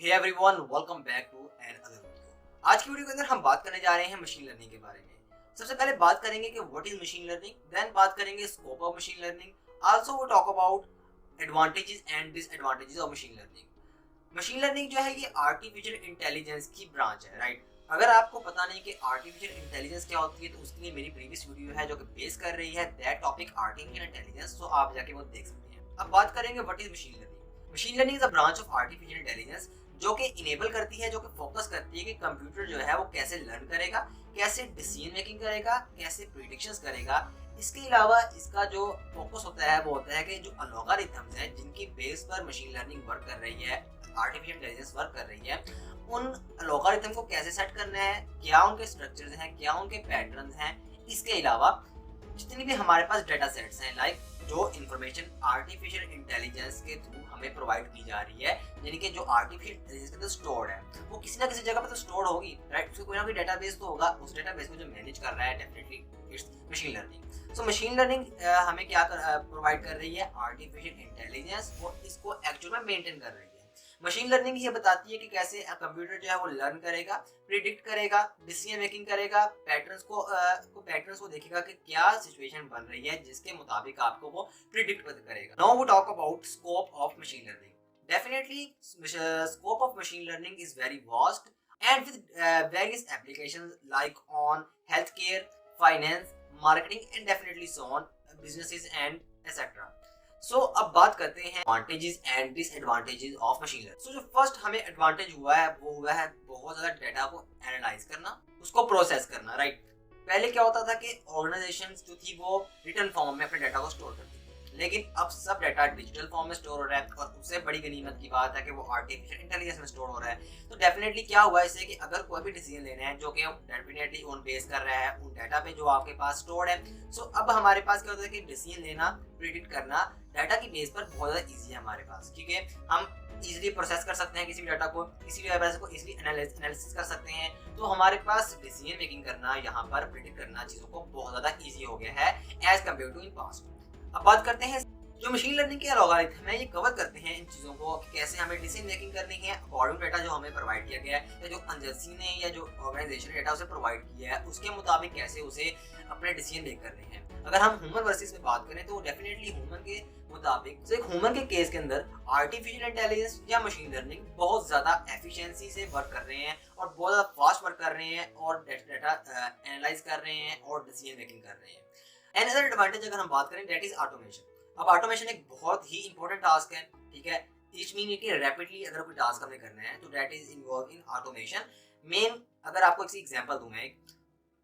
Hey everyone, welcome back to another video. आज की video के अंदर हम बात करने जा रहे हैं मशीन लर्निंग के बारे में। सबसे पहले बात करेंगे कि what is machine learning, then बात करेंगे scope of machine learning, also we talk about advantages and disadvantages of machine learning. Machine learning जो है ये आर्टिफिशियल इंटेलिजेंस की ब्रांच है, राइट। अगर आपको पता नहीं कि आर्टिफिशियल इंटेलिजेंस क्या होती है तो उसके लिए मेरी प्रीवियस वीडियो है जो कि बेस कर रही है दैट टॉपिक आर्टिफिशियल इंटेलिजेंस, तो आप जाके वो देख सकते हैं। अब बात करेंगे what is machine learning. Machine learning is a branch of artificial intelligence जो कि इनेबल करती है, जो कि फोकस करती है कि कंप्यूटर जो है वो कैसे लर्न करेगा, कैसे डिसीजन मेकिंग करेगा, कैसे प्रिडिक्शंस करेगा। इसके अलावा इसका जो फोकस होता है वो होता है कि जो एल्गोरिथम्स हैं जिनकी बेस पर मशीन लर्निंग वर्क कर रही है, आर्टिफिशियल इंटेलिजेंस वर्क कर रही है, उन एल्गोरिथम को कैसे सेट करना है, क्या उनके स्ट्रक्चर्स हैं, क्या उनके पैटर्न्स हैं। इसके अलावा जितनी भी हमारे पास डेटा सेट्स हैं, लाइक जो इंफॉर्मेशन आर्टिफिशियल इंटेलिजेंस के थ्रू हमें प्रोवाइड की जा रही है, यानी कि जो आर्टिफिशियल इंटेलिजेंस के अंदर स्टोर्ड है वो किसी ना किसी जगह पर तो स्टोर्ड होगी, राइट। उसका कोई ना कोई डेटाबेस तो होगा, उस डेटाबेस को जो मैनेज कर रहा है definitely it's machine learning. So machine learning हमें क्या प्रोवाइड कर रही है, आर्टिफिशियल इंटेलिजेंस, और इसको एक्चुअल में मेंटेन कर रही है। मशीन लर्निंग ये बताती है कि कैसे कंप्यूटर जो है वो लर्न करेगा, प्रिडिक्ट करेगा, डिसीजन मेकिंग करेगा, पैटर्न्स को देखेगा कि क्या सिचुएशन बन रही है जिसके मुताबिक आपको वो प्रिडिक्ट करेगा। Now we talk about scope of machine learning. Definitely scope of machine learning is very vast and with various applications like on healthcare, finance, marketing and definitely so on businesses and etc. So अब बात करते हैं advantages and disadvantages of machine learning. So जो first हमें advantage हुआ है वो हुआ है बहुत ज़्यादा डेटा को एनालाइज करना, उसको प्रोसेस करना, राइट। पहले क्या होता था कि ऑर्गेनाइजेशंस जो थी वो रिटन फॉर्म में अपने डाटा को स्टोर करती थी, लेकिन अब सब डाटा डिजिटल फॉर्म में स्टोर हो रहा है, और उससे बड़ी गनीमत की बात है कि वो आर्टिफिशियल इंटेलिजेंस में स्टोर हो रहा है। तो डेफिनेटली क्या हुआ इससे कि अगर कोई भी डिसीजन लेना है जो कि डेफिनेटली ऑन बेस कर रहा है उन डाटा पे जो आपके पास स्टोर्ड है, सो अब हमारे पास क्या होता है कि डिसीजन लेना, प्रिडिक्ट करना डाटा की बेस पर बहुत ज़्यादा ईजी है हमारे पास, क्योंकि हम इजीली प्रोसेस कर सकते हैं किसी भी डाटा को, किसी भी डाटा को इजीली एनालिसिस कर सकते हैं। तो हमारे पास डिसीजन मेकिंग करना, यहाँ पर प्रिडिक्ट करना चीज़ों को बहुत ज़्यादा ईजी हो गया है as compared to in past. अब बात करते हैं जो मशीन लर्निंग के एल्गोरिथम है, ये कवर करते हैं इन चीज़ों को कि कैसे हमें डिसीजन मेकिंग करनी है अकॉर्डिंग डेटा जो हमें प्रोवाइड किया गया है, या जो एजेंसी ने या जो ऑर्गेनाइजेशन ने डेटा उसे प्रोवाइड किया है उसके मुताबिक कैसे उसे अपने डिसीजन मेक करने हैं। अगर हम ह्यूमन वर्सेस में बात करें तो डेफिनेटली ह्यूमन के मुताबिक, तो एक ह्यूमन के केस के अंदर आर्टिफिशियल इंटेलिजेंस या मशीन लर्निंग बहुत ज़्यादा एफिशिएंसी से वर्क कर रहे हैं और बहुत ज़्यादा फास्ट वर्क कर रहे हैं और डेटा एनालाइज कर रहे हैं और डिसीजन मेकिंग कर रहे हैं। एंड अदर एडवांटेज अगर हम बात करें दैट इज ऑटोमेशन। अब ऑटोमेशन एक बहुत ही इंपॉर्टेंट टास्क है, ठीक है। इच मीन कि रैपिडली अगर कोई टास्क हमें करना है तो that is involve in automation. Main अगर आपको एक एग्जांपल दूं मैं,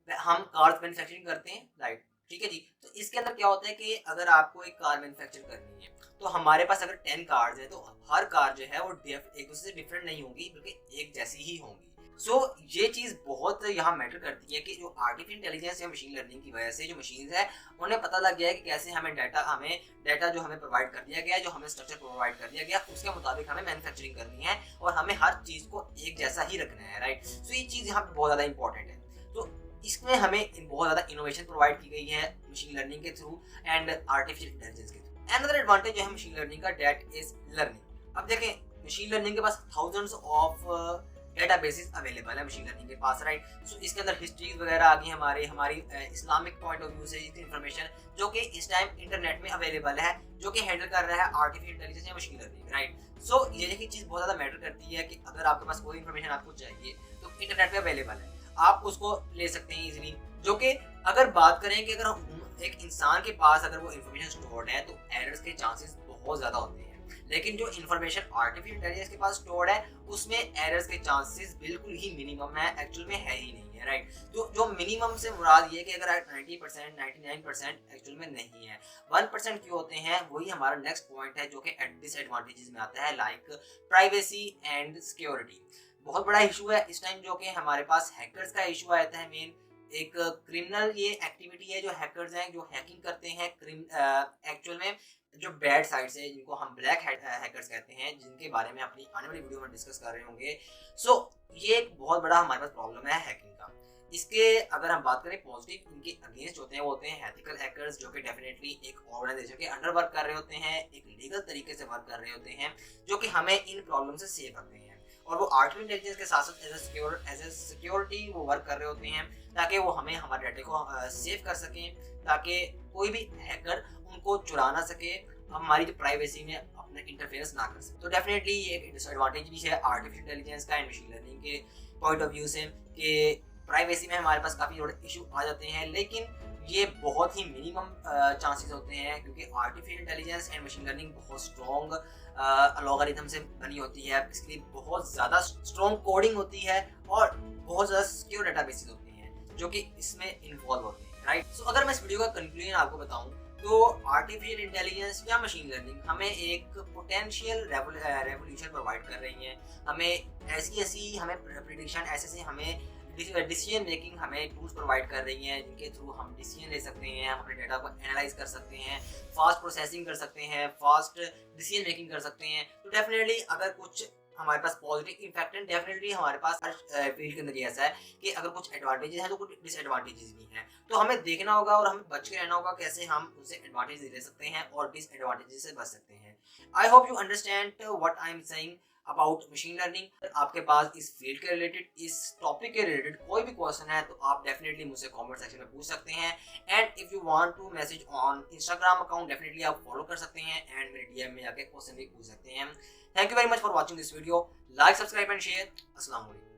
हम कार्स मैन्युफैक्चरिंग करते हैं, राइट, ठीक है जी। तो इसके अंदर क्या होता है कि अगर आपको एक कार मैन्युफैक्चर करनी है तो हमारे पास अगर 10 कार्स है तो हर कार जो है वो एक दूसरे से डिफरेंट नहीं होंगी बल्कि एक जैसी ही होंगी। सो ये चीज़ बहुत यहाँ मैटर करती है कि जो आर्टिफिशियल इंटेलिजेंस या मशीन लर्निंग की वजह से जो मशीन है उन्हें पता लग गया है कि कैसे हमें डाटा जो हमें प्रोवाइड कर दिया गया है, जो हमें स्ट्रक्चर प्रोवाइड कर दिया गया, उसके मुताबिक हमें मैन्युफैक्चरिंग करनी है और हमें हर चीज़ को एक जैसा ही रखना है, राइट। सो ये चीज़ यहाँ पर बहुत ज़्यादा इंपॉर्टेंट है। तो इसमें हमें बहुत ज़्यादा इनोवेशन प्रोवाइड की गई है मशीन लर्निंग के थ्रू एंड आर्टिफिशियल इंटेलिजेंस के थ्रू। अनदर एडवांटेज जो है मशीन लर्निंग का दैट इज लर्निंग। अब देखें मशीन लर्निंग के पास थाउजेंड्स ऑफ डेटाबेसेस अवेलेबल है मशीन लर्निंग के पास, राइट। सो इसके अंदर हिस्ट्रीज वगैरह आ गई हमारी इस्लामिक पॉइंट ऑफ व्यू से इन्फॉर्मेशन जो कि इस टाइम इंटरनेट में अवेलेबल है, जो कि हैंडल कर रहा है आर्टिफिशियल इंटेलिजेंस या मशीन लर्निंग, राइट। सो ये देखिए चीज़ बहुत ज़्यादा मैटर करती है कि अगर आपके पास कोई इन्फॉर्मेशन आपको चाहिए तो इंटरनेट पे अवेलेबल है, आप उसको ले सकते हैं इजीली। जो कि अगर बात करें कि अगर एक इंसान के पास अगर वो इन्फॉर्मेशन स्टोर्ड है तो एरर्स के चांसेस बहुत ज़्यादा होते हैं, लेकिन जो इन्फॉर्मेशन आर्टिफिशियल इंटेलिजेंस के पास स्टोर्ड है उसमें एरर्स के चांसेस बिल्कुल ही मिनिमम है, एक्चुअल में है ही नहीं है, राइट। तो जो मिनिमम से मुराद ये कि अगर 90% 99% एक्चुअल में नहीं है, 1% क्यों होते हैं, वही हमारा नेक्स्ट पॉइंट है जो कि डिसएडवांटेजेस में आता है, लाइक प्राइवेसी एंड सिक्योरिटी। बहुत बड़ा इशू है इस टाइम जो कि हमारे पास हैकर्स का इशू आता है। मेन एक क्रिमिनल ये एक्टिविटी है जो हैकर्स हैं जो हैकिंग करते हैं एक्चुअल में जो बैड साइड्स है जिनको हम ब्लैक हैकर्स कहते हैं, जिनके बारे में अपनी आने वाली वीडियो में डिस्कस कर रहे होंगे। सो ये एक बहुत बड़ा हमारे पास प्रॉब्लम है हैकिंग का। इसके अगर हम बात करें पॉजिटिव, इनके अगेंस्ट होते हैं वो होते हैं एथिकल हैकर्स जो कि डेफिनेटली एक ऑर्गेनाइजेशन के अंडर वर्क कर रहे होते हैं, एक लीगल तरीके से वर्क कर रहे होते हैं, जो कि हमें इन प्रॉब्लम से सेव करते हैं। और वो आर्टिफिशियल इंटेलिजेंस के साथ साथ एज ए सिक्योरिटी वो वर्क कर रहे होते हैं ताकि वो हमें हमारे डाटा को सेव कर सकें, ताकि कोई भी हैकर उनको चुरा ना सके, हमारी जो प्राइवेसी में अपना इंटरफेरेंस ना कर सके। तो डेफिनेटली ये एक डिसएडवांटेज भी है आर्टिफिशियल इंटेलिजेंस का एंड मशीन लर्निंग के पॉइंट ऑफ व्यू से कि प्राइवेसी में हमारे पास काफ़ी थोड़े इशू आ जाते हैं, लेकिन ये बहुत ही मिनिमम चांसेस होते हैं क्योंकि artificial intelligence and machine learning बहुत स्ट्रॉन्ग अलॉगरिथम से बनी होती है। इसके लिए बहुत ज़्यादा स्ट्रॉन्ग कोडिंग होती है और बहुत ज़्यादा सिक्योर डेटाबेसेस होते हैं जो कि इसमें इन्वॉल्व होते हैं, राइट। सो अगर मैं इस वीडियो का कंक्लूजन आपको बताऊं तो आर्टिफिशियल इंटेलिजेंस या मशीन लर्निंग हमें एक पोटेंशियल रेवोल्यूशन प्रोवाइड कर रही है। हमें ऐसी हमें प्रेडिक्शन ऐसे हमें डिसीजन मेकिंग हमें टूल्स प्रोवाइड कर रही हैं जिनके थ्रू हम डिसीजन ले सकते हैं, हम अपने डाटा को एनालाइज कर सकते हैं, फास्ट प्रोसेसिंग कर सकते हैं, फास्ट डिसीजन मेकिंग कर सकते हैं। तो डेफिनेटली अगर कुछ हमारे पास पॉजिटिव इम्पैक्ट है, डेफिनेटली हमारे पास हर फील्ड के अंदर ये ऐसा है कि अगर कुछ एडवांटेजेस हैं तो कुछ डिसएडवांटेजेस भी हैं। तो हमें देखना होगा और हमें बच के रहना होगा कैसे हम उनसे एडवांटेज ले सकते हैं और डिसएडवांटेजेस से बच सकते हैं। I hope you understand what I am saying about machine learning. आपके पास इस फील्ड के रिलेटेड, इस टॉपिक के रिलेटेड कोई भी क्वेश्चन है तो आप डेफिनेटली मुझसे कमेंट सेक्शन में पूछ सकते हैं। And if you want to message on Instagram account definitely आप फॉलो कर सकते हैं एंड मेरे डीएम में आके क्वेश्चन भी पूछ सकते हैं। Thank you very much for watching this video. Like, subscribe and share. अस्सलाम वालेकुम।